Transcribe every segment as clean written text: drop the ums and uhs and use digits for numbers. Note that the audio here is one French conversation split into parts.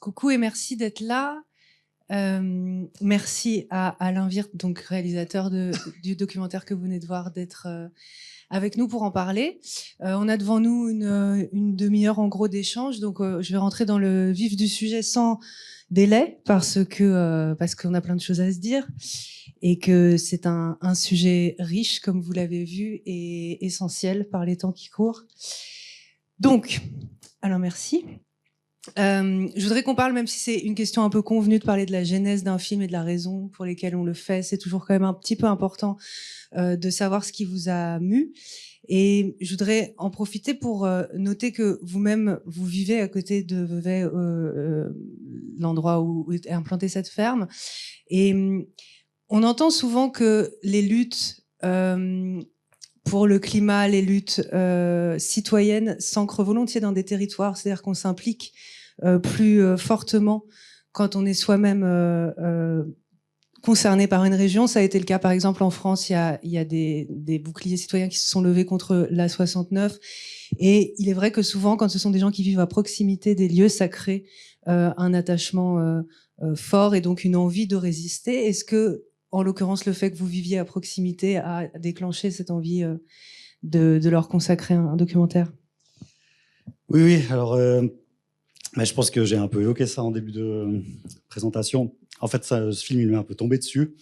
Coucou et merci d'être là. Merci à Alain Wirth, donc réalisateur du documentaire que vous venez de voir, d'être avec nous pour en parler. On a devant nous une demi-heure en gros d'échange, donc je vais rentrer dans le vif du sujet sans délai parce qu'on a plein de choses à se dire et que c'est un sujet riche, comme vous l'avez vu, et essentiel par les temps qui courent. Donc, alors merci. Je voudrais qu'on parle, même si c'est une question un peu convenue, de parler de la genèse d'un film et de la raison pour lesquelles on le fait. C'est toujours quand même un petit peu important de savoir ce qui vous a mû. Et je voudrais en profiter pour noter que vous-même, vous vivez à côté de Vevey, l'endroit où est implantée cette ferme. Et on entend souvent que les luttes pour le climat, les luttes citoyennes s'ancrent volontiers dans des territoires, c'est-à-dire qu'on s'implique plus fortement quand on est soi-même concerné par une région. Ça a été le cas par exemple en France, il y a des boucliers citoyens qui se sont levés contre l'A69, et il est vrai que souvent quand ce sont des gens qui vivent à proximité des lieux, ça crée un attachement fort et donc une envie de résister. Est-ce que, en l'occurrence, le fait que vous viviez à proximité a déclenché cette envie de leur consacrer un documentaire? Oui, oui. Alors, je pense que j'ai un peu évoqué ça en début de présentation. En fait, ce film, il m'est un peu tombé dessus.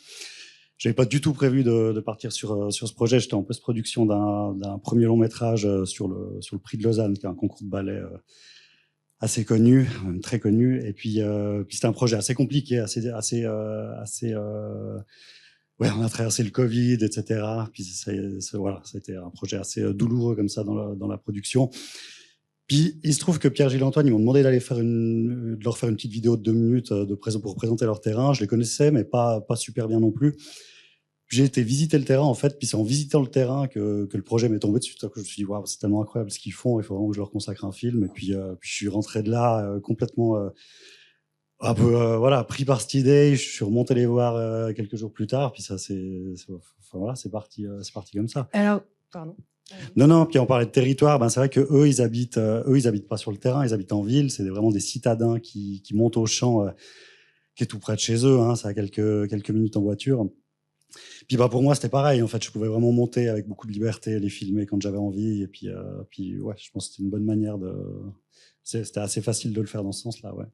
J'avais pas du tout prévu de partir sur ce projet. J'étais en post-production d'un premier long métrage sur le Prix de Lausanne, qui est un concours de ballet assez connu, même très connu. Et puis c'était un projet assez compliqué, ouais, on a traversé le Covid, etc. Puis voilà, c'était un projet assez douloureux comme ça dans la production. Puis il se trouve que Pierre, Gilles et Antoine, ils m'ont demandé d'aller de leur faire une petite vidéo de 2 minutes pour présenter leur terrain. Je les connaissais, mais pas super bien non plus. J'ai été visiter le terrain, en fait, puis c'est en visitant le terrain que le projet m'est tombé dessus. Que je me suis dit, waouh, c'est tellement incroyable ce qu'ils font, il faut vraiment que je leur consacre un film. Et puis je suis rentré de là complètement un peu pris par cette idée. Je suis remonté les voir quelques jours plus tard, puis ça c'est parti comme ça. Alors, pardon. Non, puis on parlait de territoire, c'est vrai que eux ils habitent pas sur le terrain, ils habitent en ville, c'est vraiment des citadins qui montent au champ qui est tout près de chez eux, hein, ça a quelques minutes en voiture. Puis pour moi c'était pareil, en fait, je pouvais vraiment monter avec beaucoup de liberté, les filmer quand j'avais envie, et puis ouais, je pense que c'était une bonne manière c'était assez facile de le faire dans ce sens-là, ouais.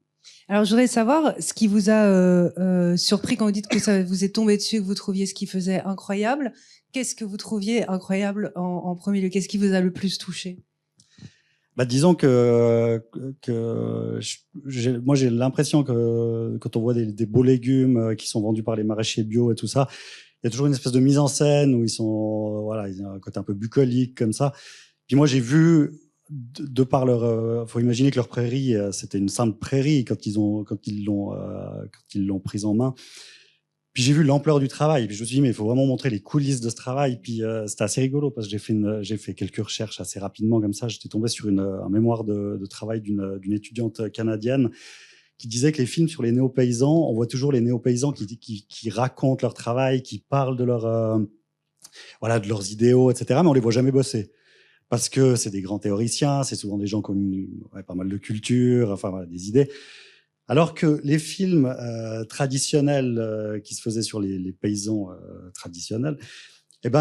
Alors, je voudrais savoir ce qui vous a surpris quand vous dites que ça vous est tombé dessus, que vous trouviez ce qu'il faisait incroyable. Qu'est-ce que vous trouviez incroyable en premier lieu? Qu'est-ce qui vous a le plus touché? Disons que moi j'ai l'impression que quand on voit des beaux légumes qui sont vendus par les maraîchers bio et tout ça, il y a toujours une espèce de mise en scène où ils ont un côté un peu bucolique comme ça. Puis moi j'ai vu de par faut imaginer que leur prairie c'était une simple prairie quand ils l'ont prise en main. Puis j'ai vu l'ampleur du travail, puis je me suis dit mais il faut vraiment montrer les coulisses de ce travail. Puis c'était assez rigolo parce que j'ai fait quelques recherches assez rapidement comme ça. J'étais tombé sur un mémoire de travail d'une étudiante canadienne qui disait que les films sur les néo-paysans, on voit toujours les néo-paysans qui racontent leur travail, qui parlent de de leurs idéaux, etc. Mais on les voit jamais bosser parce que c'est des grands théoriciens, c'est souvent des gens qui ont pas mal de culture, des idées. Alors que les films traditionnels qui se faisaient sur les paysans traditionnels,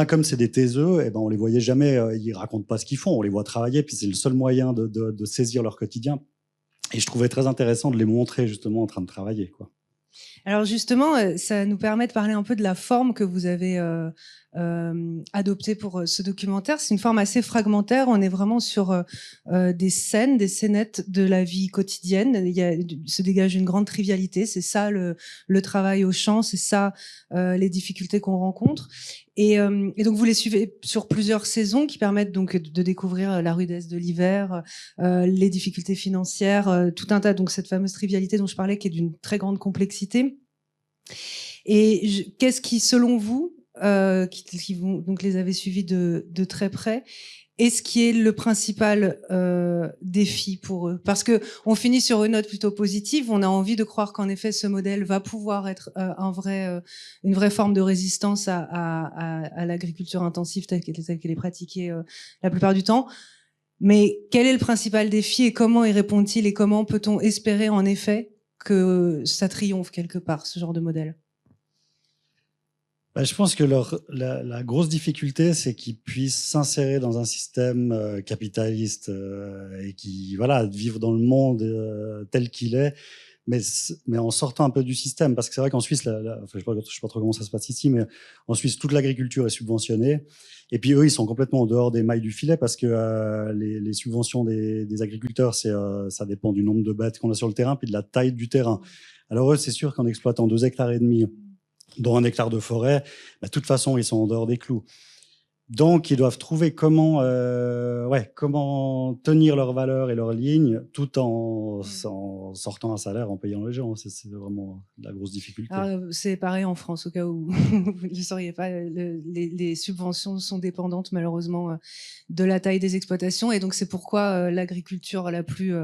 comme c'est des taiseux, on les voyait jamais, ils racontent pas ce qu'ils font, on les voit travailler, puis c'est le seul moyen de saisir leur quotidien. Et je trouvais très intéressant de les montrer justement en train de travailler, quoi. Alors justement, ça nous permet de parler un peu de la forme que vous avez adoptée pour ce documentaire. C'est une forme assez fragmentaire. On est vraiment sur des scénettes de la vie quotidienne. Se dégage une grande trivialité. C'est ça le travail au champ, c'est ça les difficultés qu'on rencontre. Et donc vous les suivez sur plusieurs saisons qui permettent donc de découvrir la rudesse de l'hiver, les difficultés financières, tout un tas, donc cette fameuse trivialité dont je parlais qui est d'une très grande complexité. Et qu'est-ce qui, selon vous, qui vous donc les avez suivis de très près, est-ce qui est le principal défi pour eux? Parce que on finit sur une note plutôt positive. On a envie de croire qu'en effet, ce modèle va pouvoir être une vraie forme de résistance à l'agriculture intensive telle qu'elle est pratiquée la plupart du temps. Mais quel est le principal défi et comment y répond-il et comment peut-on espérer en effet que ça triomphe quelque part, ce genre de modèle? Je pense que la grosse difficulté, c'est qu'ils puissent s'insérer dans un système capitaliste et qui, voilà, vivre dans le monde tel qu'il est, mais en sortant un peu du système. Parce que c'est vrai qu'en Suisse, enfin, je sais pas trop comment ça se passe ici, mais en Suisse, toute l'agriculture est subventionnée. Et puis eux, ils sont complètement en dehors des mailles du filet parce que les subventions des agriculteurs, ça dépend du nombre de bêtes qu'on a sur le terrain puis de la taille du terrain. Alors eux, c'est sûr qu'en exploitant 2,5 hectares, dont 1 hectare de forêt, de toute façon, ils sont en dehors des clous. Donc, ils doivent trouver comment tenir leurs valeurs et leurs lignes tout en sortant un salaire, en payant les gens. C'est vraiment la grosse difficulté. C'est pareil en France, au cas où vous ne le sauriez pas. Les subventions sont dépendantes, malheureusement, de la taille des exploitations. Et donc, c'est pourquoi l'agriculture la plus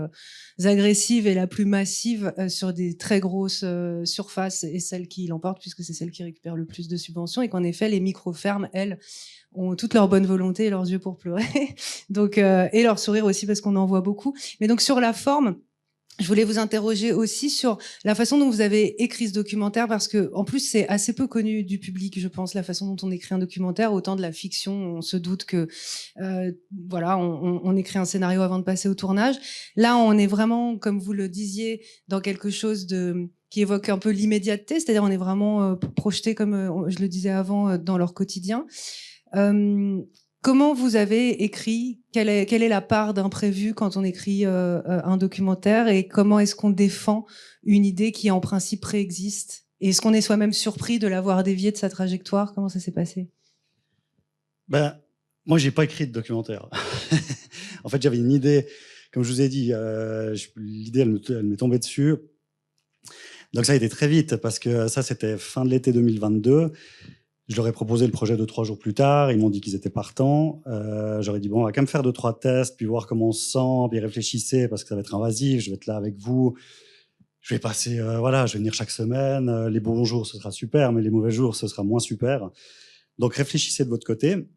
agressive et la plus massive sur des très grosses surfaces est celle qui l'emporte, puisque c'est celle qui récupère le plus de subventions. Et qu'en effet, les micro-fermes, elles, ont toute leur bonne volonté et leurs yeux pour pleurer. Donc, et leur sourire aussi, parce qu'on en voit beaucoup. Mais donc, sur la forme, je voulais vous interroger aussi sur la façon dont vous avez écrit ce documentaire, parce que en plus c'est assez peu connu du public, je pense, la façon dont on écrit un documentaire. Autant de la fiction, on se doute que voilà, on écrit un scénario avant de passer au tournage. Là, on est vraiment, comme vous le disiez, dans quelque chose qui évoque un peu l'immédiateté, c'est-à-dire on est vraiment projeté, comme je le disais avant, dans leur quotidien. Comment vous avez écrit? Quelle est la part d'imprévu quand on écrit un documentaire, et comment est-ce qu'on défend une idée qui en principe préexiste? Et est-ce qu'on est soi-même surpris de l'avoir déviée de sa trajectoire? Comment ça s'est passé? Moi, j'ai pas écrit de documentaire. En fait, j'avais une idée, comme je vous ai dit, l'idée elle m'est tombée dessus. Donc ça a été très vite parce que ça c'était fin de l'été 2022. Je leur ai proposé le projet 2-3 jours plus tard. Ils m'ont dit qu'ils étaient partants. J'aurais dit, bon, on va quand même faire 2-3 tests, puis voir comment on se sent, puis réfléchissez, parce que ça va être invasif, je vais être là avec vous. Je vais passer, je vais venir chaque semaine. Les bons jours, ce sera super, mais les mauvais jours, ce sera moins super. Donc, réfléchissez de votre côté.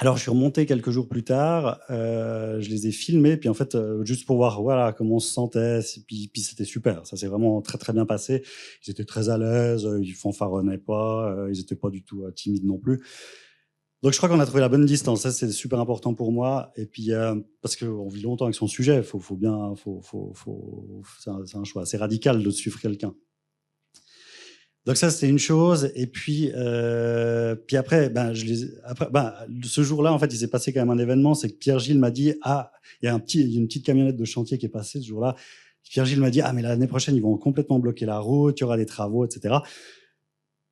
Alors, je suis remonté quelques jours plus tard, je les ai filmés, puis en fait, juste pour voir voilà, comment on se sentait, puis c'était super, ça s'est vraiment très très bien passé. Ils étaient très à l'aise, ils fanfaronnaient pas, ils étaient pas du tout timides non plus. Donc je crois qu'on a trouvé la bonne distance, ça c'est super important pour moi, et puis parce qu'on vit longtemps avec son sujet, c'est un choix assez radical de suivre quelqu'un. Donc ça c'était une chose, et puis après, ce jour-là en fait il s'est passé quand même un événement, c'est que Pierre-Gilles m'a dit il y a une petite camionnette de chantier qui est passée ce jour-là. Pierre-Gilles m'a dit mais l'année prochaine ils vont complètement bloquer la route, il y aura des travaux, etc.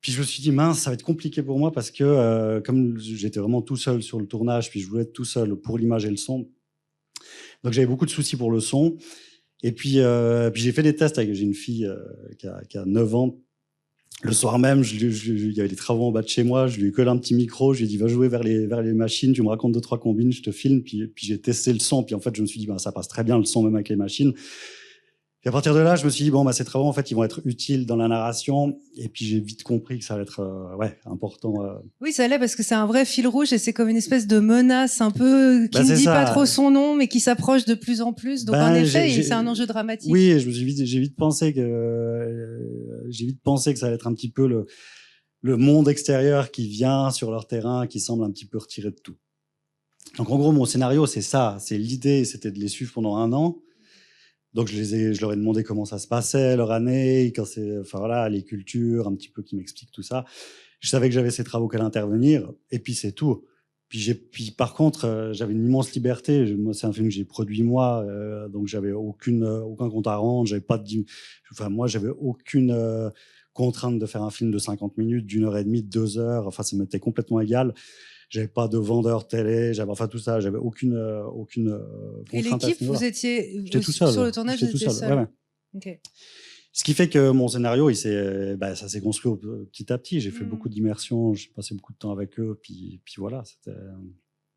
Puis je me suis dit mince, ça va être compliqué pour moi parce que comme j'étais vraiment tout seul sur le tournage, puis je voulais être tout seul pour l'image et le son, donc j'avais beaucoup de soucis pour le son. Et puis j'ai fait des tests j'ai une fille qui a 9 ans. Le soir même, il y avait des travaux en bas de chez moi, je lui ai collé un petit micro, je lui ai dit va jouer vers les machines, tu me racontes 2-3 combines, je te filme, puis j'ai testé le son, puis en fait je me suis dit ça passe très bien le son même avec les machines. Puis à partir de là, je me suis dit ces travaux en fait ils vont être utiles dans la narration, et puis j'ai vite compris que ça allait être important. Oui, ça l'est parce que c'est un vrai fil rouge et c'est comme une espèce de menace un peu qui ne dit pas trop son nom mais qui s'approche de plus en plus. Donc en effet, c'est un enjeu dramatique. Oui, j'ai vite pensé que ça allait être un petit peu le monde extérieur qui vient sur leur terrain, qui semble un petit peu retiré de tout. Donc en gros, mon scénario c'est ça, c'est l'idée, c'était de les suivre pendant 1 an. Donc je leur ai demandé comment ça se passait leur année, les cultures, un petit peu qui m'expliquent tout ça. Je savais que j'avais ces travaux qui allaient intervenir, et puis c'est tout. Puis par contre, j'avais une immense liberté. Moi, c'est un film que j'ai produit moi, donc j'avais aucun compte à rendre. Moi, j'avais aucune contrainte de faire un film de 50 minutes, d'1h30, 2 heures. Enfin, ça m'était complètement égal. J'avais pas de vendeur télé, tout ça, j'avais aucune contrainte. Et l'équipe, vous étiez tout seul, sur le tournage, j'étais tout seul. Ouais. Okay. Ce qui fait que mon scénario, ça s'est construit petit à petit. J'ai fait beaucoup d'immersion, j'ai passé beaucoup de temps avec eux, puis voilà, c'était.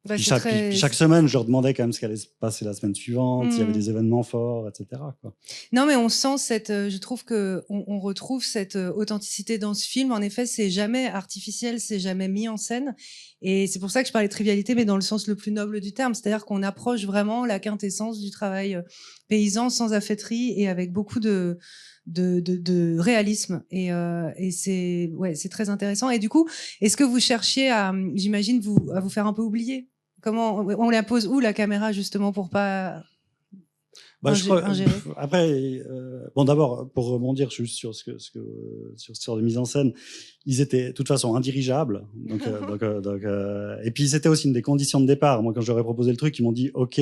Puis chaque semaine, je leur demandais quand même ce qui allait se passer la semaine suivante, s'il y avait des événements forts, etc. quoi. Non, mais on sent je trouve que on retrouve cette authenticité dans ce film. En effet, c'est jamais artificiel, c'est jamais mis en scène. Et c'est pour ça que je parlais de trivialité, mais dans le sens le plus noble du terme. C'est-à-dire qu'on approche vraiment la quintessence du travail paysan, sans affaîtrie et avec beaucoup de réalisme. Et c'est très intéressant. Et du coup, est-ce que vous cherchiez j'imagine, à vous faire un peu oublier? Comment on la pose où, la caméra, justement, pour pas ingérer? Après, bon, d'abord, pour rebondir juste sur sur ce genre de mise en scène, ils étaient de toute façon indirigeables. Et puis c'était aussi une des conditions de départ. Moi, quand j'aurais proposé le truc, ils m'ont dit OK,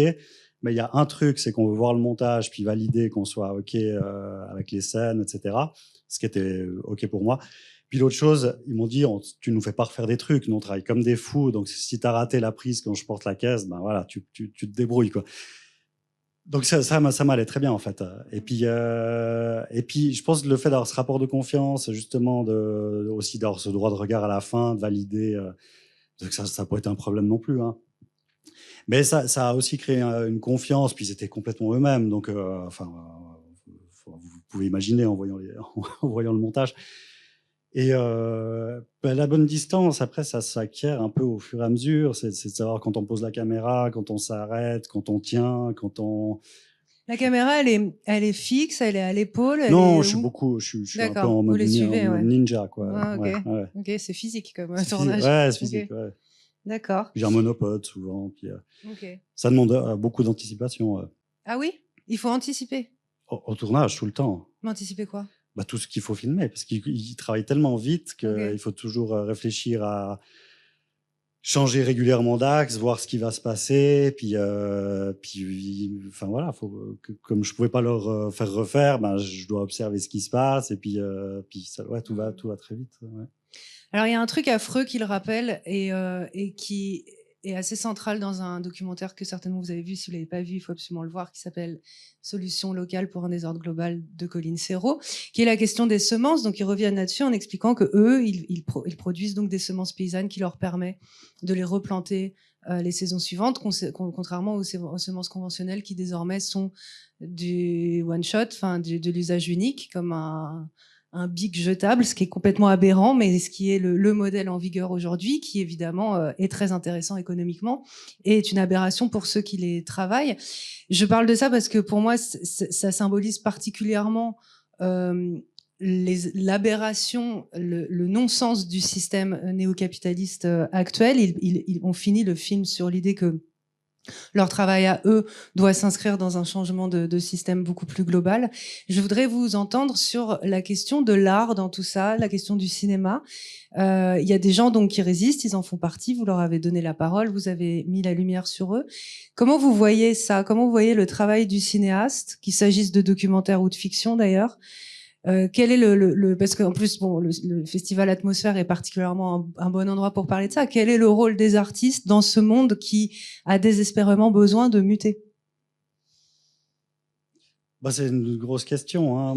mais il y a un truc, c'est qu'on veut voir le montage puis valider qu'on soit OK avec les scènes, etc. Ce qui était OK pour moi. Puis l'autre chose, ils m'ont dit, tu nous fais pas refaire des trucs, nous on travaille comme des fous, donc si t'as raté la prise quand je porte la caisse, ben voilà, tu te débrouilles, quoi. Donc ça m'allait très bien, en fait. Et puis je pense que le fait d'avoir ce rapport de confiance, justement, aussi d'avoir ce droit de regard à la fin, de valider, ça n'a pas été un problème non plus, hein. Mais ça a aussi créé une confiance, puis ils étaient complètement eux-mêmes, donc vous pouvez imaginer en voyant en voyant le montage. Et la bonne distance, après, ça s'acquiert un peu au fur et à mesure. C'est de savoir quand on pose la caméra, quand on s'arrête, quand on tient, quand on... La caméra, elle est fixe, elle est à l'épaule. Non, je suis un peu en mode, ninja, quoi. Ah, ok, ouais. Ok, c'est physique comme tournage. Ouais, c'est physique, okay. Ouais. D'accord. J'ai un monopode souvent, puis okay. Ça demande beaucoup d'anticipation. Ah oui, il faut anticiper. Au tournage, tout le temps. Mais anticiper quoi? Bah, tout ce qu'il faut filmer, parce qu'il travaille tellement vite qu'il faut toujours réfléchir à changer régulièrement d'axe, voir ce qui va se passer, puis enfin voilà, comme je pouvais pas leur faire refaire, ben je dois observer ce qui se passe, et puis ça, ouais, tout va très vite. Ouais. Alors il y a un truc affreux qui le rappelle et qui est assez central dans un documentaire que certainement vous avez vu. Si vous l'avez pas vu, il faut absolument le voir, qui s'appelle Solutions locales pour un désordre global de Colline Serrault, qui est la question des semences. Donc ils reviennent là-dessus en expliquant que eux, ils produisent donc des semences paysannes qui leur permet de les replanter les saisons suivantes, contrairement aux semences conventionnelles qui désormais sont du one shot, enfin de l'usage unique, comme un bic jetable, ce qui est complètement aberrant, mais ce qui est le modèle en vigueur aujourd'hui, qui évidemment est très intéressant économiquement et est une aberration pour ceux qui les travaillent. Je parle de ça parce que pour moi, ça symbolise particulièrement l'aberration, le non-sens du système néocapitaliste actuel. On finit le film sur l'idée que leur travail à eux doit s'inscrire dans un changement de système beaucoup plus global. Je voudrais vous entendre sur la question de l'art dans tout ça, la question du cinéma. Il y a des gens donc qui résistent, ils en font partie, vous leur avez donné la parole, vous avez mis la lumière sur eux. Comment vous voyez ça? Comment vous voyez le travail du cinéaste, qu'il s'agisse de documentaire ou de fiction d'ailleurs? Quel est parce qu'en plus le festival Atmosphère est particulièrement un bon endroit pour parler de ça. Quel est le rôle des artistes dans ce monde qui a désespérément besoin de muter? Bah, c'est une grosse question, hein.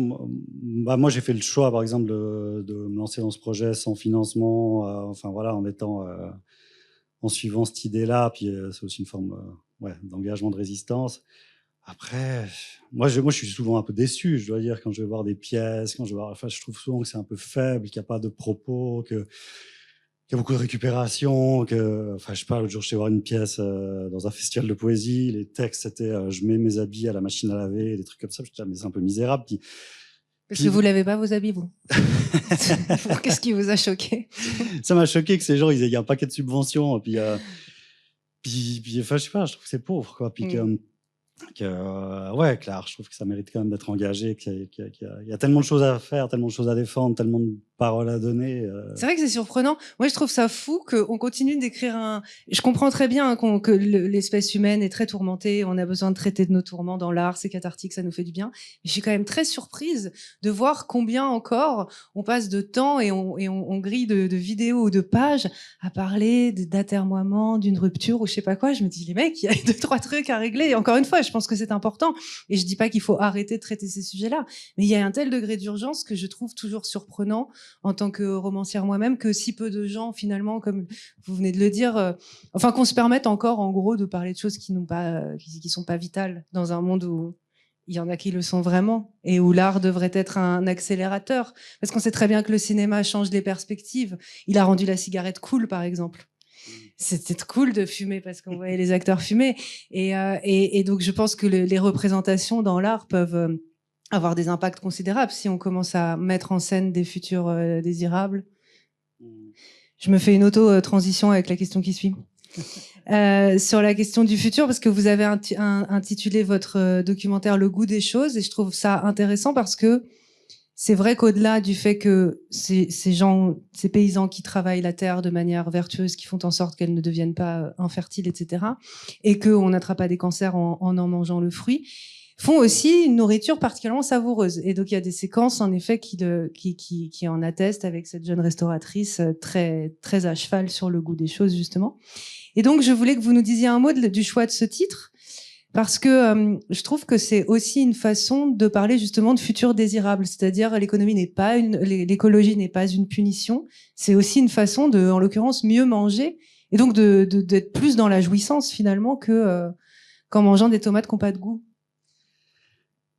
Moi j'ai fait le choix par exemple de me lancer dans ce projet sans financement, enfin voilà, en suivant cette idée-là, puis c'est aussi une forme d'engagement, de résistance. Après, moi je suis souvent un peu déçu, je dois dire, quand je vais voir des pièces, je trouve souvent que c'est un peu faible, qu'il n'y a pas de propos, qu'il y a beaucoup de récupération, je sais pas, l'autre jour j'étais voir une pièce dans un festival de poésie, les textes c'était je mets mes habits à la machine à laver, des trucs comme ça, je me dis, mais c'est un peu misérable. Parce que vous lavez pas vos habits, vous. Qu'est-ce qui vous a choqué? Ça m'a choqué que ces gens, ils aient un paquet de subventions, puis je sais pas, je trouve que c'est pauvre, quoi, puis clair, je trouve que ça mérite quand même d'être engagé, qu'il y a tellement de choses à faire, tellement de choses à défendre, tellement de paroles à donner. C'est vrai que c'est surprenant. Moi, je trouve ça fou qu'on continue d'écrire Je comprends très bien que l'espèce humaine est très tourmentée, on a besoin de traiter de nos tourments dans l'art, c'est cathartique, ça nous fait du bien. Mais je suis quand même très surprise de voir combien encore on passe de temps et on grille de vidéos ou de pages à parler d'atermoiement, d'une rupture ou je sais pas quoi. Je me dis, les mecs, il y a 2-3 trucs à régler. Et encore une fois, je pense que c'est important. Et je dis pas qu'il faut arrêter de traiter ces sujets-là. Mais il y a un tel degré d'urgence que je trouve toujours surprenant en tant que romancière moi-même, que si peu de gens, finalement, comme vous venez de le dire, qu'on se permette encore, en gros, de parler de choses qui sont pas vitales dans un monde où il y en a qui le sont vraiment et où l'art devrait être un accélérateur. Parce qu'on sait très bien que le cinéma change les perspectives. Il a rendu la cigarette cool, par exemple. c'était cool de fumer parce qu'on voyait les acteurs fumer. Et donc, je pense que les représentations dans l'art peuvent avoir des impacts considérables si on commence à mettre en scène des futurs désirables. Je me fais une auto-transition avec la question qui suit. Sur la question du futur, parce que vous avez intitulé votre documentaire Le goût des choses, et je trouve ça intéressant parce que c'est vrai qu'au-delà du fait que ces paysans qui travaillent la terre de manière vertueuse, qui font en sorte qu'elle ne devienne pas infertile, etc., et qu'on n'attrape pas des cancers en mangeant le fruit, font aussi une nourriture particulièrement savoureuse. Et donc il y a des séquences en effet qui en attestent, avec cette jeune restauratrice très très à cheval sur le goût des choses justement. Et donc je voulais que vous nous disiez un mot du choix de ce titre, parce que je trouve que c'est aussi une façon de parler justement de futur désirable, c'est-à-dire l'écologie n'est pas une punition, c'est aussi une façon de, en l'occurrence, mieux manger, et donc d'être plus dans la jouissance finalement qu'en mangeant des tomates qui n'ont pas de goût.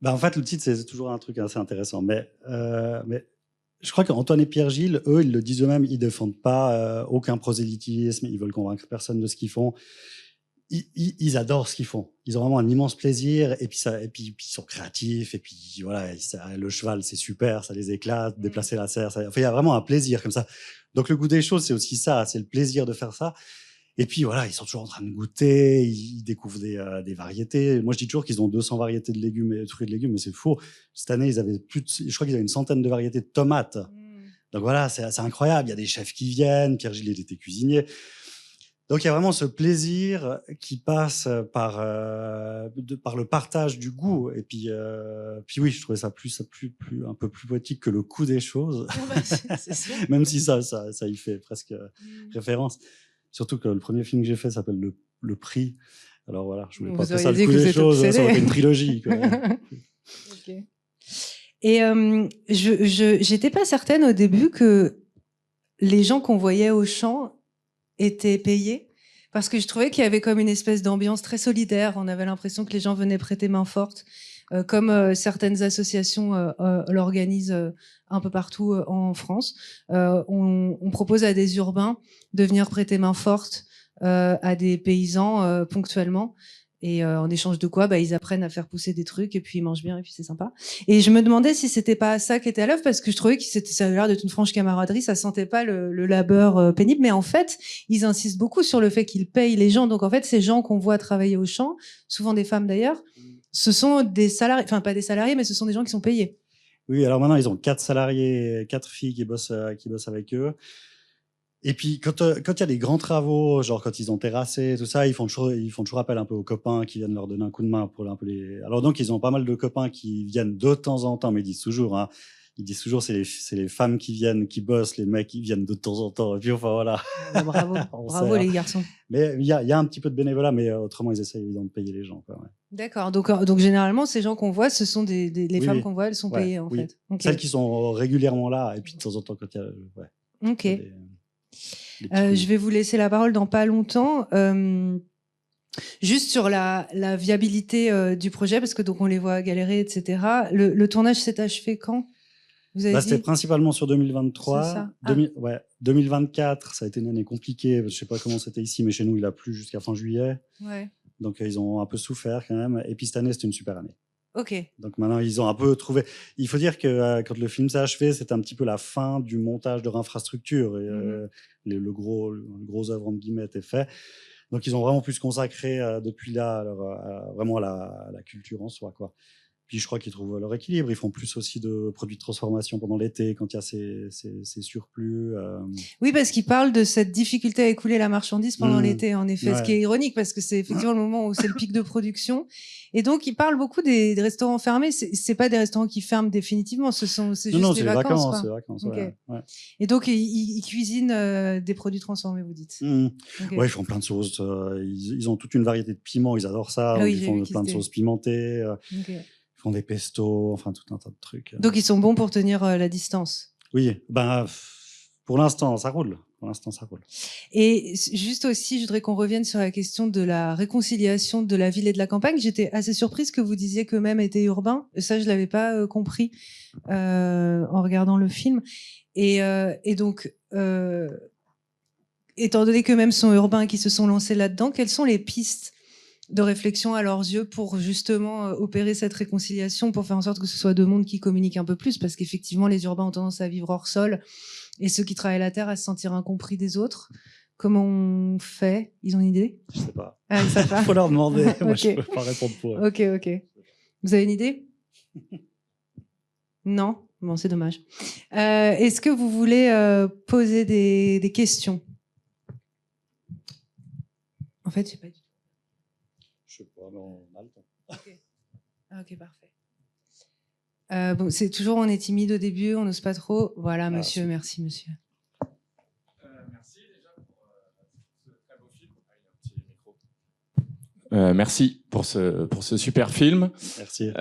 Bah en fait, le titre, c'est toujours un truc assez intéressant. Mais je crois qu'Antoine et Pierre-Gilles, eux, ils le disent eux-mêmes, ils défendent pas aucun prosélytisme, ils veulent convaincre personne de ce qu'ils font. Ils adorent ce qu'ils font. Ils ont vraiment un immense plaisir, et puis ils sont créatifs, et puis voilà, le cheval, c'est super, ça les éclate, déplacer la serre, enfin, il y a vraiment un plaisir comme ça. Donc le goût des choses, c'est aussi ça, c'est le plaisir de faire ça. Et puis voilà, ils sont toujours en train de goûter, ils découvrent des variétés. Moi, je dis toujours qu'ils ont 200 variétés de légumes et de fruits et de légumes, mais c'est faux. Cette année, ils avaient je crois qu'ils avaient une centaine de variétés de tomates. Donc voilà, c'est incroyable. Il y a des chefs qui viennent. Pierre-Gilles, il était cuisinier. Donc il y a vraiment ce plaisir qui passe par le partage du goût. Et puis oui, je trouvais ça un peu plus poétique que le coût des choses. C'est sûr. Même si ça y fait presque référence. Surtout que le premier film que j'ai fait s'appelle Le Prix. Alors voilà, je voulais pas appeler ça le coup des choses, ça aurait été une trilogie. Quoi. Okay. Et j'étais pas certaine au début que les gens qu'on voyait au champ étaient payés, parce que je trouvais qu'il y avait comme une espèce d'ambiance très solidaire. On avait l'impression que les gens venaient prêter main forte, comme certaines associations l'organisent un peu partout en France. On propose à des urbains de venir prêter main forte à des paysans ponctuellement. Et en échange de quoi, ils apprennent à faire pousser des trucs, et puis ils mangent bien, et puis c'est sympa. Et je me demandais si c'était pas ça qui était à l'œuvre, parce que je trouvais que ça avait l'air d'être une franche camaraderie, ça sentait pas le labeur pénible. Mais en fait, ils insistent beaucoup sur le fait qu'ils payent les gens. Donc en fait, ces gens qu'on voit travailler au champ, souvent des femmes d'ailleurs, ce sont des salariés, enfin pas des salariés, mais ce sont des gens qui sont payés. Oui, alors maintenant ils ont 4 salariés, 4 filles qui bossent avec eux. Et puis quand il y a des grands travaux, genre quand ils ont terrassé, tout ça, ils font toujours appel un peu aux copains qui viennent leur donner un coup de main pour un peu les. Alors donc ils ont pas mal de copains qui viennent de temps en temps, mais ils disent toujours, c'est les femmes qui viennent, qui bossent, les mecs qui viennent de temps en temps. Et puis enfin voilà. Bravo les garçons. Mais il y a un petit peu de bénévolat, mais autrement ils essayent évidemment de payer les gens. Quoi, ouais. D'accord. Donc généralement ces gens qu'on voit, ce sont les femmes qu'on voit, elles sont payées en fait. Okay. Celles qui sont régulièrement là, et puis de temps en temps quand il y a. Ouais, ok. Je vais vous laisser la parole dans pas longtemps. Juste sur la viabilité du projet, parce que donc on les voit galérer, etc. Le tournage s'est achevé quand? Vous avez dit c'était principalement sur 2023. 2024, ça a été une année compliquée. Je sais pas comment c'était ici, mais chez nous, il a plu jusqu'à fin juillet. Ouais. Donc ils ont un peu souffert quand même. Et puis cette année, c'était une super année. Ok. Donc maintenant, ils ont un peu trouvé. Il faut dire que quand le film s'est achevé, c'était un petit peu la fin du montage de leur infrastructure. Et, le gros œuvre entre guillemets était fait. Donc ils ont vraiment pu se consacrer depuis là vraiment à la culture en soi, quoi. Puis je crois qu'ils trouvent leur équilibre. Ils font plus aussi de produits de transformation pendant l'été quand il y a ces surplus. Oui, parce qu'ils parlent de cette difficulté à écouler la marchandise pendant l'été, en effet. Ouais. Ce qui est ironique, parce que c'est effectivement le moment où c'est le pic de production. Et donc, ils parlent beaucoup des restaurants fermés. C'est pas des restaurants qui ferment définitivement. C'est juste les vacances. C'est vacances. Okay. Ouais. Et donc, ils cuisinent des produits transformés, vous dites. Okay. Ouais, ils font plein de sauces. Ils ont toute une variété de piments. Ils adorent ça. Oui, ils font plein de sauces pimentées. Okay. Ils font des pestos, enfin tout un tas de trucs. Donc ils sont bons pour tenir la distance. Oui, pour l'instant ça roule. Et juste aussi, je voudrais qu'on revienne sur la question de la réconciliation de la ville et de la campagne. J'étais assez surprise que vous disiez qu'eux-mêmes étaient urbains. Ça, je l'avais pas compris en regardant le film. Et donc, étant donné qu'eux-mêmes sont urbains, qui se sont lancés là-dedans, quelles sont les pistes de réflexion à leurs yeux pour justement opérer cette réconciliation, pour faire en sorte que ce soit deux mondes qui communiquent un peu plus, parce qu'effectivement les urbains ont tendance à vivre hors sol et ceux qui travaillent la terre à se sentir incompris des autres. Comment on fait? Ils ont une idée? Je sais pas. Ah, ils savent pas. Faut leur demander. Moi, Ok. je peux pas répondre pour eux. Ok. Vous avez une idée? Non? Bon, c'est dommage. Est-ce que vous voulez poser des questions? En fait, je sais pas du tout. Je sais pas, mais on a le temps. Ok, parfait. Bon, c'est toujours, on est timide au début, on n'ose pas trop. Voilà, monsieur, super. merci, monsieur. Merci déjà pour ce très beau film. Il y a un petit micro. Merci pour ce super film. Merci.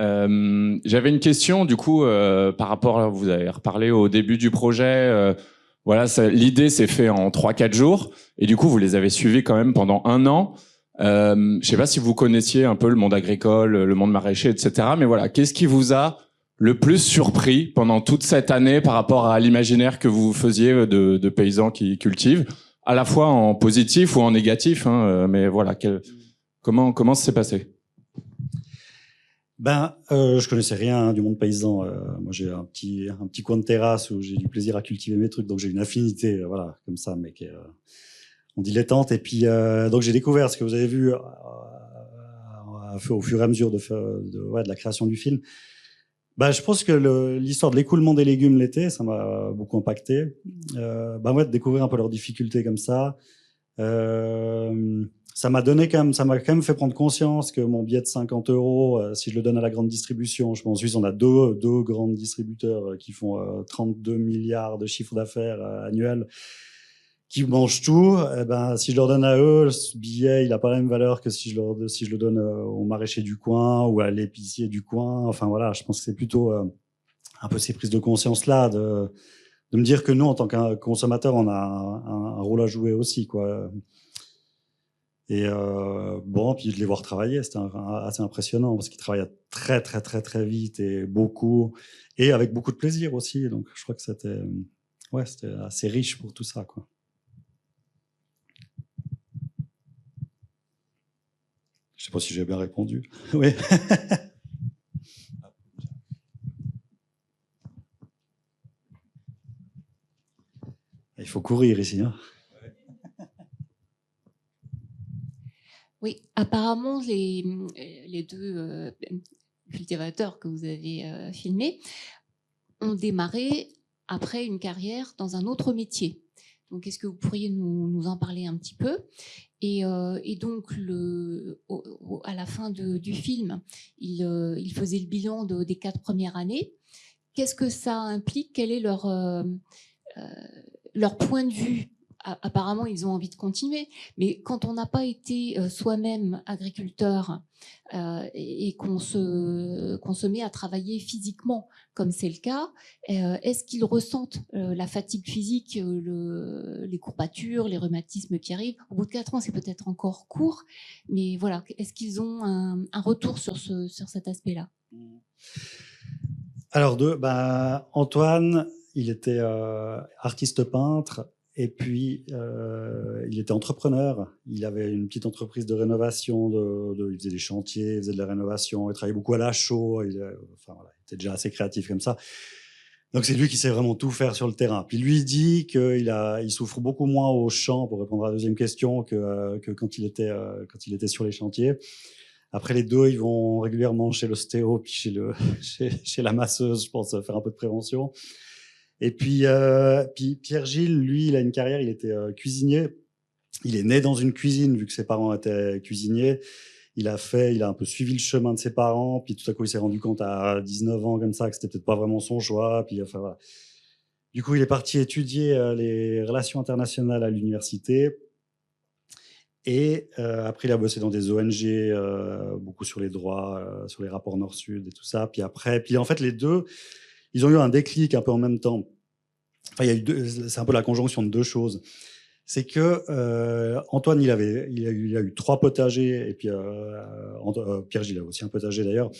J'avais une question du coup par rapport, vous avez reparlé au début du projet. Voilà, l'idée s'est faite en 3-4 jours et du coup vous les avez suivis quand même pendant 1 an. Je sais pas si vous connaissiez un peu le monde agricole, le monde maraîcher, etc. Mais voilà, qu'est-ce qui vous a le plus surpris pendant toute cette année par rapport à l'imaginaire que vous faisiez de paysans qui cultivent, à la fois en positif ou en négatif, hein, mais voilà, comment ça s'est passé? Je connaissais rien du monde paysan. Moi, j'ai un petit coin de terrasse où j'ai du plaisir à cultiver mes trucs, donc j'ai une affinité, voilà, comme ça, mais qui est, on dilettante. Et puis, donc j'ai découvert ce que vous avez vu au fur et à mesure de la création du film. Je pense que l'histoire de l'écoulement des légumes l'été, ça m'a beaucoup impacté. De découvrir un peu leurs difficultés comme ça. Ça m'a quand même fait prendre conscience que mon billet de 50 €, si je le donne à la grande distribution, je pense en Suisse, on a deux grands distributeurs qui font 32 milliards de chiffre d'affaires annuel, qui mangent tout. Si je leur donne à eux, ce billet, il a pas la même valeur que si je le donne au maraîcher du coin ou à l'épicier du coin. Enfin voilà, je pense que c'est plutôt un peu ces prises de conscience-là de me dire que nous, en tant que consommateurs, on a un rôle à jouer aussi, quoi. Et puis de les voir travailler, c'était assez impressionnant parce qu'ils travaillent très très très très vite et beaucoup, et avec beaucoup de plaisir aussi. Donc je crois que c'était assez riche pour tout ça, quoi. Je sais pas si j'ai bien répondu. Oui. Il faut courir ici, hein. Oui, apparemment, les deux cultivateurs que vous avez filmés ont démarré après une carrière dans un autre métier. Donc, est-ce que vous pourriez nous en parler un petit peu? Et donc, à la fin du film, il faisait le bilan des 4 premières années. Qu'est-ce que ça implique? Quel est leur point de vue? Apparemment, ils ont envie de continuer, mais quand on n'a pas été soi-même agriculteur et qu'on se met à travailler physiquement, comme c'est le cas, est-ce qu'ils ressentent la fatigue physique, les courbatures, les rhumatismes qui arrivent? Au bout de 4 ans, c'est peut-être encore court, mais voilà, est-ce qu'ils ont un retour sur cet aspect-là? Alors, Antoine, il était artiste peintre. Et puis, il était entrepreneur. Il avait une petite entreprise de rénovation. Il faisait des chantiers, il faisait de la rénovation. Il travaillait beaucoup à la chaux. Il était déjà assez créatif comme ça. Donc, c'est lui qui sait vraiment tout faire sur le terrain. Puis lui, il dit qu'il souffre beaucoup moins au champ, pour répondre à la deuxième question, que quand il était sur les chantiers. Après, les deux, ils vont régulièrement chez l'ostéo, puis chez la masseuse, je pense, faire un peu de prévention. Et puis Pierre Gilles, lui, il a une carrière, il était cuisinier. Il est né dans une cuisine, vu que ses parents étaient cuisiniers. Il a un peu suivi le chemin de ses parents, puis tout à coup, il s'est rendu compte à 19 ans, comme ça, que c'était peut-être pas vraiment son choix. Puis, enfin, voilà. Du coup, il est parti étudier les relations internationales à l'université. Et après, il a bossé dans des ONG, beaucoup sur les droits, sur les rapports Nord-Sud et tout ça. Puis en fait, les deux, ils ont eu un déclic un peu en même temps. Enfin, c'est un peu la conjonction de deux choses. C'est que Antoine, il a eu 3 potagers, et puis Pierre Gilles a aussi un potager d'ailleurs,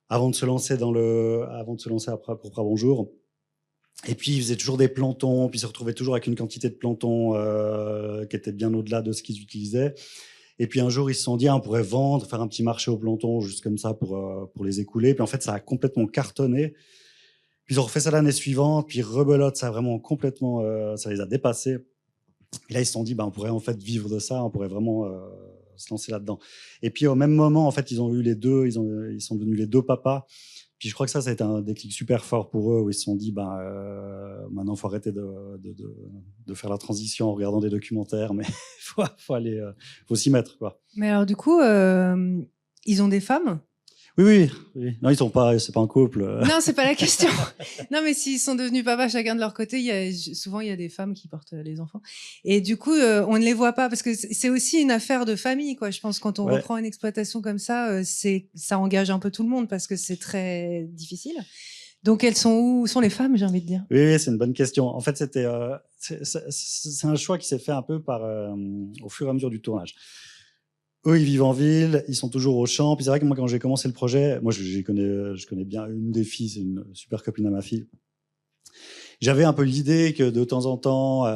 avant de se lancer après pour Bonjour. Et puis, ils faisaient toujours des plantons, puis ils se retrouvaient toujours avec une quantité de plantons qui était bien au-delà de ce qu'ils utilisaient. Et puis, un jour, ils se sont dit, on pourrait vendre, faire un petit marché aux plantons, juste comme ça, pour les écouler. Puis, en fait, ça a complètement cartonné. Puis, ils ont refait ça l'année suivante, puis rebelote, ça a vraiment complètement, ça les a dépassés. Et là, ils se sont dit, on pourrait en fait vivre de ça, on pourrait vraiment se lancer là-dedans. Et puis, au même moment, en fait, ils ont eu les deux, ils sont devenus les deux papas. Puis je crois que ça a été un déclic super fort pour eux, où ils se sont dit, maintenant, il faut arrêter de faire la transition en regardant des documentaires, mais faut s'y mettre, quoi. Mais alors, du coup, ils ont des femmes? Oui. Non, ils sont pas, c'est pas un couple. Non, c'est pas la question. Non, mais s'ils sont devenus papas chacun de leur côté, souvent il y a des femmes qui portent les enfants. Et du coup, on ne les voit pas parce que c'est aussi une affaire de famille, quoi. Je pense quand on reprend une exploitation comme ça, ça engage un peu tout le monde parce que c'est très difficile. Donc elles sont où sont les femmes, j'ai envie de dire? Oui, c'est une bonne question. En fait, c'est un choix qui s'est fait un peu au fur et à mesure du tournage. Eux, ils vivent en ville, ils sont toujours au champ. Puis c'est vrai que moi, quand j'ai commencé le projet, moi, je connais bien une des filles, c'est une super copine à ma fille. J'avais un peu l'idée que de temps en temps,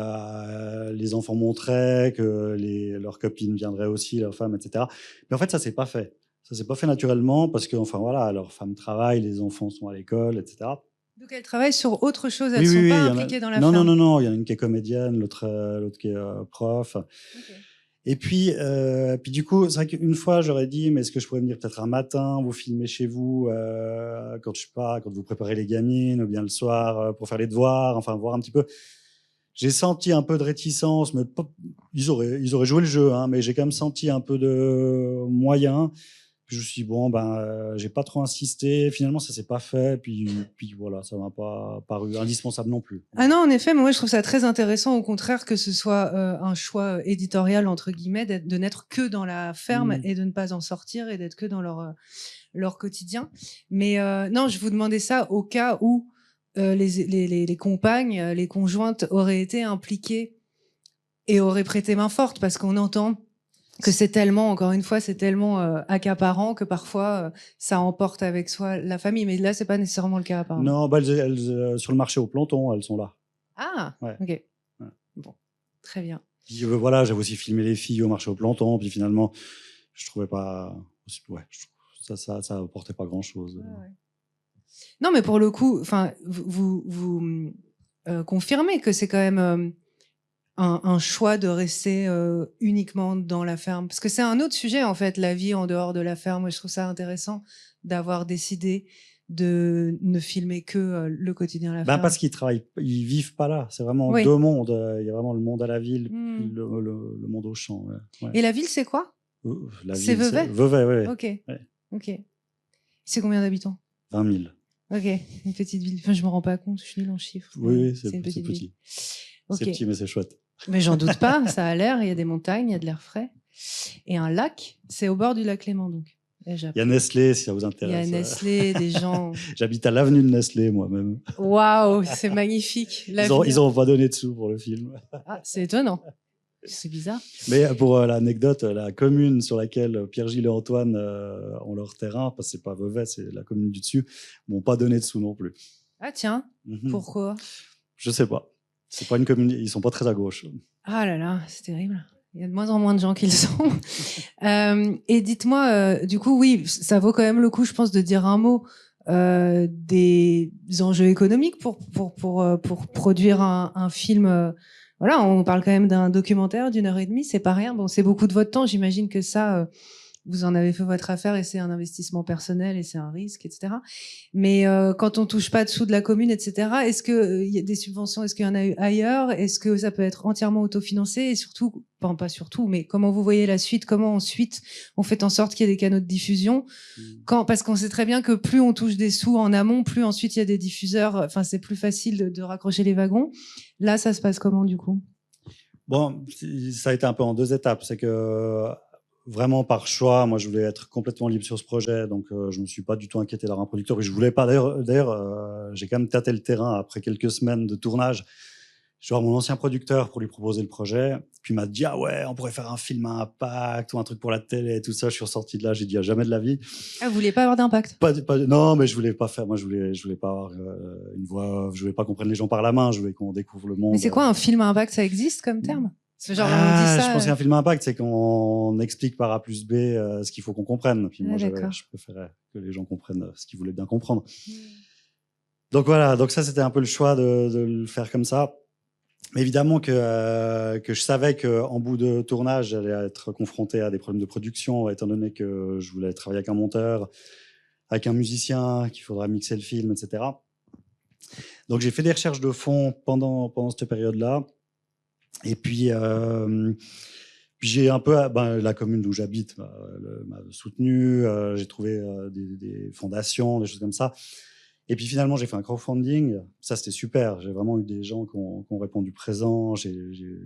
les enfants montraient, que leurs copines viendraient aussi, leurs femmes, etc. Mais en fait, ça s'est pas fait. Ça s'est pas fait naturellement parce que, enfin voilà, leurs femmes travaillent, les enfants sont à l'école, etc. Donc elles travaillent sur autre chose, elles sont pas impliquées dans la ferme. Non, il y en a une qui est comédienne, l'autre qui est prof. Okay. Et puis du coup, c'est vrai qu'une fois, j'aurais dit, mais est-ce que je pourrais venir peut-être un matin, vous filmer chez vous, quand vous préparez les gamines, ou bien le soir pour faire les devoirs, enfin voir un petit peu. J'ai senti un peu de réticence, mais ils auraient joué le jeu, hein, mais j'ai quand même senti un peu de moyen. Puis je me suis dit, j'ai pas trop insisté. Finalement, ça s'est pas fait. Puis voilà, ça m'a pas paru indispensable non plus. Ah non, en effet, moi je trouve ça très intéressant, au contraire, que ce soit un choix éditorial, entre guillemets, de n'être que dans la ferme et de ne pas en sortir et d'être que dans leur quotidien. Mais non, je vous demandais ça au cas où les compagnes, les conjointes auraient été impliquées et auraient prêté main forte, parce qu'on entend que c'est tellement, encore une fois, c'est tellement accaparant que parfois ça emporte avec soi la famille. Mais là, c'est pas nécessairement le cas, apparemment. Non, elles, sur le marché au planton, elles sont là. Ah, ouais. Ok. Ouais. Bon, très bien. Puis, voilà, j'avais aussi filmé les filles au marché au planton, puis finalement, je trouvais pas, ça apportait pas grand-chose. Ouais. Non, mais pour le coup, enfin, vous confirmez que c'est quand même un choix de rester uniquement dans la ferme, parce que c'est un autre sujet en fait, la vie en dehors de la ferme. Je trouve ça intéressant d'avoir décidé de ne filmer que le quotidien à la ferme. Parce qu'ils vivent pas là. C'est vraiment deux mondes. Il y a vraiment le monde à la ville, puis le monde au champ. Ouais. Et la ville, c'est quoi? C'est Vevey. Vevey, oui. Ok. C'est combien d'habitants? 20 000. Ok, une petite ville. Enfin, je me rends pas compte, je suis nulle en chiffres. Oui, c'est une petite petit. Okay. C'est petit, mais c'est chouette. Mais j'en doute pas, ça a l'air, il y a des montagnes, il y a de l'air frais. Et un lac, c'est au bord du lac Léman, donc. Il y a Nestlé, si ça vous intéresse. Il y a Nestlé, des gens... J'habite à l'avenue de Nestlé, moi-même. Waouh, c'est magnifique. Ils ont pas donné de sous pour le film. Ah, c'est étonnant. C'est bizarre. Mais pour l'anecdote, la commune sur laquelle Pierre-Gilles et Antoine ont leur terrain, parce que c'est pas Vevey, c'est la commune du dessus, m'ont pas donné de sous non plus. Ah tiens, pourquoi? Je sais pas. C'est pas une commune, ils sont pas très à gauche. Ah là là, c'est terrible. Il y a de moins en moins de gens qui le sont. Et dites-moi, du coup, oui, ça vaut quand même le coup, je pense, de dire un mot des enjeux économiques pour produire un film. Voilà, on parle quand même d'un documentaire d'1h30, c'est pas rien. Bon, c'est beaucoup de votre temps. J'imagine que ça, vous en avez fait votre affaire et c'est un investissement personnel et c'est un risque, etc. Mais quand on touche pas de sous de la commune, etc., est-ce que il y a des subventions? Est-ce qu'il y en a eu ailleurs? Est-ce que ça peut être entièrement autofinancé? Et surtout, pas surtout, mais comment vous voyez la suite? Comment ensuite on fait en sorte qu'il y ait des canaux de diffusion? Parce qu'on sait très bien que plus on touche des sous en amont, plus ensuite il y a des diffuseurs. Enfin, c'est plus facile de raccrocher les wagons. Là, ça se passe comment du coup? Bon, ça a été un peu en deux étapes. C'est que vraiment par choix, moi je voulais être complètement libre sur ce projet, donc je me suis pas du tout inquiété d'avoir un producteur. Et je voulais pas. D'ailleurs, j'ai quand même tâté le terrain après quelques semaines de tournage. Je vais voir mon ancien producteur pour lui proposer le projet. Puis il m'a dit, ah ouais, on pourrait faire un film à impact ou un truc pour la télé et tout ça. Je suis ressorti de là, j'ai dit, ah, jamais de la vie. Ah, vous vouliez pas avoir d'impact? Non, mais je voulais pas faire. Moi, je voulais pas avoir une voix off. Je voulais pas qu'on prenne les gens par la main. Je voulais qu'on découvre le monde. Mais c'est quoi un film à impact? Ça existe comme terme? Genre, on dit ça, je pense qu'un film à impact, c'est qu'on explique par A plus B ce qu'il faut qu'on comprenne. Puis moi, je préférais que les gens comprennent ce qu'ils voulaient bien comprendre. Donc voilà. Donc ça, c'était un peu le choix de le faire comme ça. Mais évidemment que je savais qu'en bout de tournage, j'allais être confronté à des problèmes de production, étant donné que je voulais travailler avec un monteur, avec un musicien, qu'il faudra mixer le film, etc. Donc j'ai fait des recherches de fond pendant cette période-là. Et puis j'ai un peu, la commune d'où j'habite m'a soutenu. J'ai trouvé des fondations, des choses comme ça. Et puis finalement, j'ai fait un crowdfunding. Ça, c'était super. J'ai vraiment eu des gens qui ont répondu présent. J'ai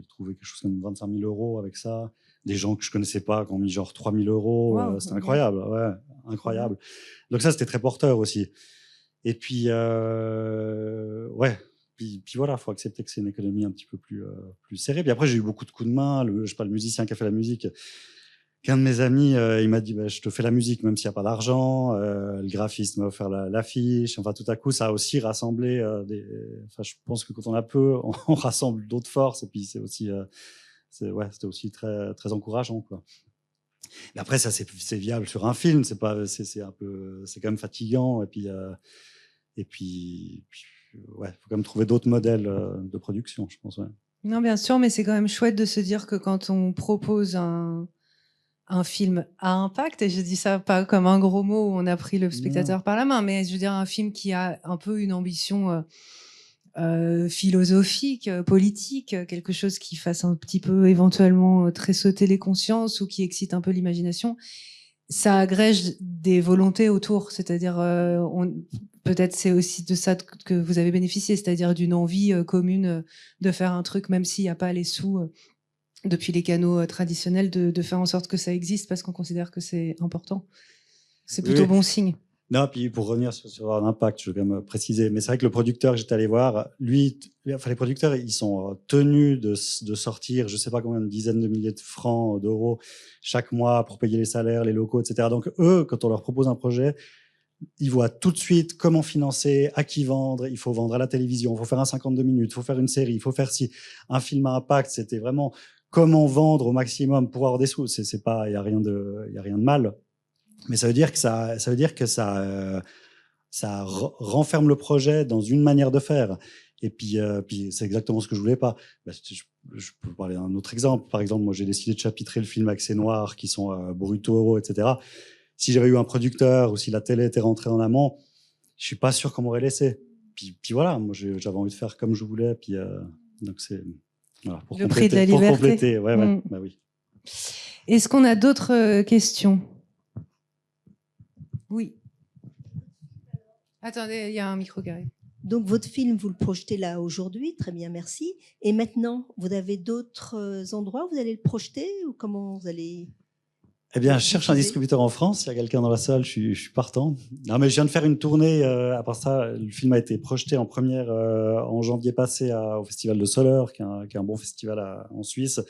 trouvé quelque chose comme 25 000 euros avec ça. Des gens que je connaissais pas qui ont mis genre 3 000 euros. Wow, c'était incroyable. Ouais, incroyable. Donc ça, c'était très porteur aussi. Et puis, ouais. Puis voilà, faut accepter que c'est une économie un petit peu plus serrée. Puis après, j'ai eu beaucoup de coups de main. Je sais pas, le musicien qui a fait la musique, qu'un de mes amis, il m'a dit, je te fais la musique même s'il n'y a pas d'argent. Le graphiste m'a offert l'affiche. Enfin, tout à coup, ça a aussi rassemblé enfin, je pense que quand on a peu, on rassemble d'autres forces. Et puis c'est aussi, c'était aussi très très encourageant, quoi. Mais après, ça c'est viable sur un film. C'est pas, c'est quand même fatigant. Et puis ouais, faut quand même trouver d'autres modèles de production, je pense. Ouais. Non, bien sûr, mais c'est quand même chouette de se dire que quand on propose un film à impact, et je dis ça pas comme un gros mot où on a pris le spectateur par la main, mais je veux dire un film qui a un peu une ambition philosophique, politique, quelque chose qui fasse un petit peu éventuellement tressauter les consciences ou qui excite un peu l'imagination, ça agrège des volontés autour, c'est-à-dire peut-être c'est aussi de ça que vous avez bénéficié, c'est-à-dire d'une envie commune de faire un truc même s'il n'y a pas les sous depuis les canaux traditionnels, de faire en sorte que ça existe parce qu'on considère que c'est important. C'est plutôt bon signe. Non, puis pour revenir sur l'impact, je veux quand même préciser, mais c'est vrai que le producteur que j'étais allé voir, lui, enfin les producteurs, ils sont tenus de sortir, je sais pas combien de dizaines de milliers de francs, d'euros chaque mois pour payer les salaires, les locaux, etc. Donc eux, quand on leur propose un projet, ils voient tout de suite comment financer, à qui vendre. Il faut vendre à la télévision, il faut faire un 52 minutes, il faut faire une série, il faut faire un film à impact. C'était vraiment comment vendre au maximum pour avoir des sous. C'est pas, il y a rien de mal. Mais ça veut dire que ça renferme le projet dans une manière de faire. Et puis c'est exactement ce que je voulais pas. Je peux parler d'un autre exemple. Par exemple, moi, j'ai décidé de chapitrer le film avec ces noirs qui sont brutaux, etc. Si j'avais eu un producteur ou si la télé était rentrée en amont, je suis pas sûr qu'on m'aurait laissé. Puis voilà, moi, j'avais envie de faire comme je voulais. Puis donc c'est voilà, pour le prix de la liberté. Pour compléter, ouais, bah oui. Est-ce qu'on a d'autres questions? Oui. Attendez, il y a un micro qui arrive. Donc, votre film, vous le projetez là aujourd'hui, très bien, merci. Et maintenant, vous avez d'autres endroits où vous allez le projeter ou comment vous allez... Eh bien, je cherche un distributeur en France. Il y a quelqu'un dans la salle, je suis partant. Non, mais je viens de faire une tournée. À part ça, le film a été projeté en première en janvier passé au Festival de Soleure, qui est un bon festival en Suisse.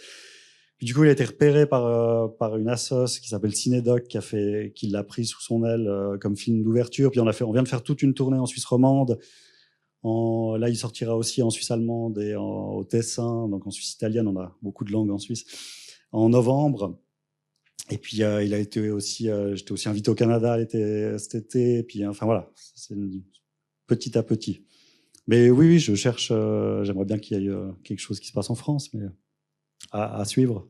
Puis, du coup, il a été repéré par une assoce qui s'appelle Cinédoc, qui l'a pris sous son aile comme film d'ouverture. Puis on vient de faire toute une tournée en Suisse romande. Là, il sortira aussi en Suisse allemande et au Tessin, donc en Suisse italienne. On a beaucoup de langues en Suisse. En novembre. Et puis il a été aussi, j'étais aussi invité au Canada cet été. Et puis enfin voilà, c'est petit à petit. Mais oui, je cherche. J'aimerais bien qu'il y ait quelque chose qui se passe en France, mais à suivre.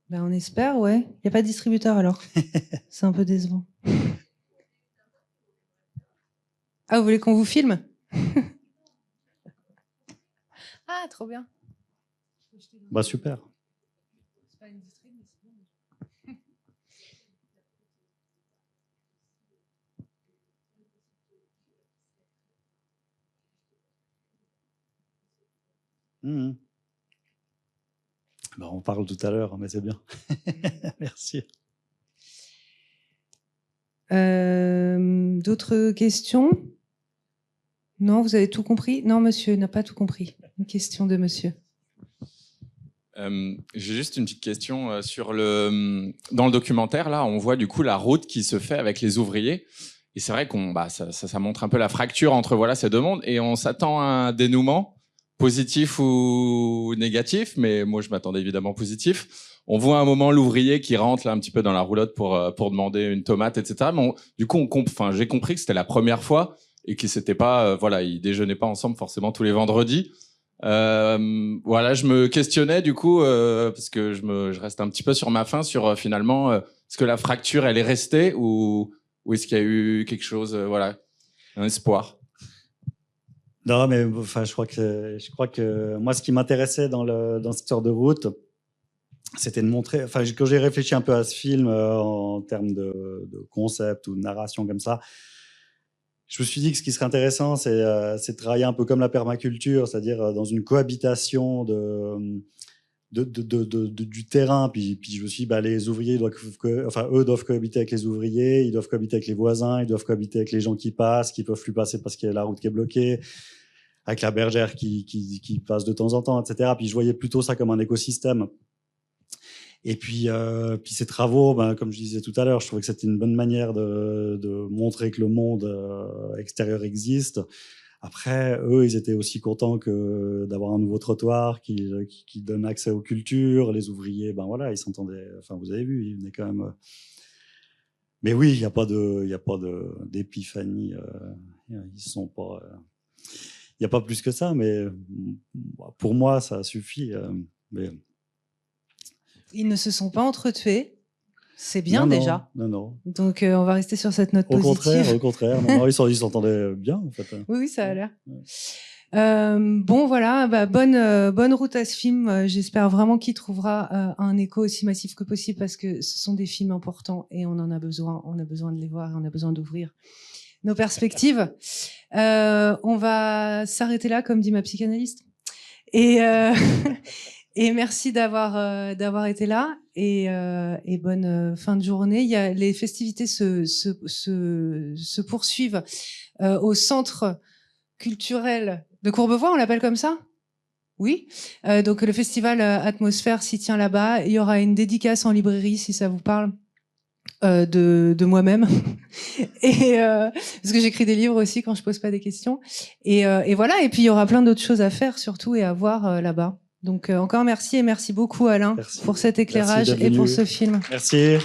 Ben, on espère, ouais. Il n'y a pas de distributeur alors. C'est un peu décevant. Ah, vous voulez qu'on vous filme? Ah, trop bien. Bah super. Mmh. Ben, on parle tout à l'heure, mais c'est bien. Merci. D'autres questions? Non, vous avez tout compris? Non, monsieur n'a pas tout compris. Une question de monsieur. J'ai juste une petite question dans le documentaire, là, on voit du coup la route qui se fait avec les ouvriers. Et c'est vrai ça montre un peu la fracture entre ces deux mondes. Et on s'attend à un dénouement, positif ou négatif. Mais moi, je m'attendais évidemment positif. On voit à un moment l'ouvrier qui rentre là un petit peu dans la roulotte pour demander une tomate, etc. Mais du coup, j'ai compris que c'était la première fois et qu'ils s'étaient pas, ils déjeunaient pas ensemble forcément tous les vendredis. Je me questionnais du coup parce que je reste un petit peu sur ma faim sur finalement est-ce que la fracture elle est restée ou est-ce qu'il y a eu quelque chose un espoir. Non, mais enfin je crois que moi ce qui m'intéressait dans cette sorte de route, c'était de montrer, enfin quand j'ai réfléchi un peu à ce film en termes de concept ou de narration comme ça, je me suis dit que ce qui serait intéressant, c'est de travailler un peu comme la permaculture, c'est-à-dire dans une cohabitation du terrain. Puis je me suis dit, les ouvriers eux doivent cohabiter avec les ouvriers, ils doivent cohabiter avec les voisins, ils doivent cohabiter avec les gens qui passent, qui peuvent plus passer parce qu'il y a la route qui est bloquée, avec la bergère qui passe de temps en temps, etc. Puis je voyais plutôt ça comme un écosystème. Et puis ces travaux, comme je disais tout à l'heure, je trouvais que c'était une bonne manière de montrer que le monde extérieur existe. Après, eux, ils étaient aussi contents que d'avoir un nouveau trottoir qui donne accès aux cultures. Les ouvriers, ils s'entendaient. Enfin, vous avez vu, ils venaient quand même. Mais oui, il y a pas d'épiphanie. Ils sont pas. Il y a pas plus que ça, mais pour moi, ça suffit. Mais ils ne se sont pas entretués. C'est bien déjà. Non. Donc on va rester sur cette note positive. Au contraire. Non, ils s'entendaient bien en fait. Oui, ça a l'air. Bon voilà, bonne route à ce film. J'espère vraiment qu'il trouvera un écho aussi massif que possible parce que ce sont des films importants et on en a besoin. On a besoin de les voir et on a besoin d'ouvrir nos perspectives. On va s'arrêter là, comme dit ma psychanalyste. Et merci d'avoir été là et bonne fin de journée. Les festivités se poursuivent au centre culturel de Courbevoie, on l'appelle comme ça? Oui. Donc le festival Atmosphère s'y tient là-bas. Il y aura une dédicace en librairie si ça vous parle. De moi-même et parce que j'écris des livres aussi quand je pose pas des questions et voilà, et puis il y aura plein d'autres choses à faire surtout et à voir là-bas. Donc encore merci et merci beaucoup Alain pour cet éclairage et pour ce film. Merci.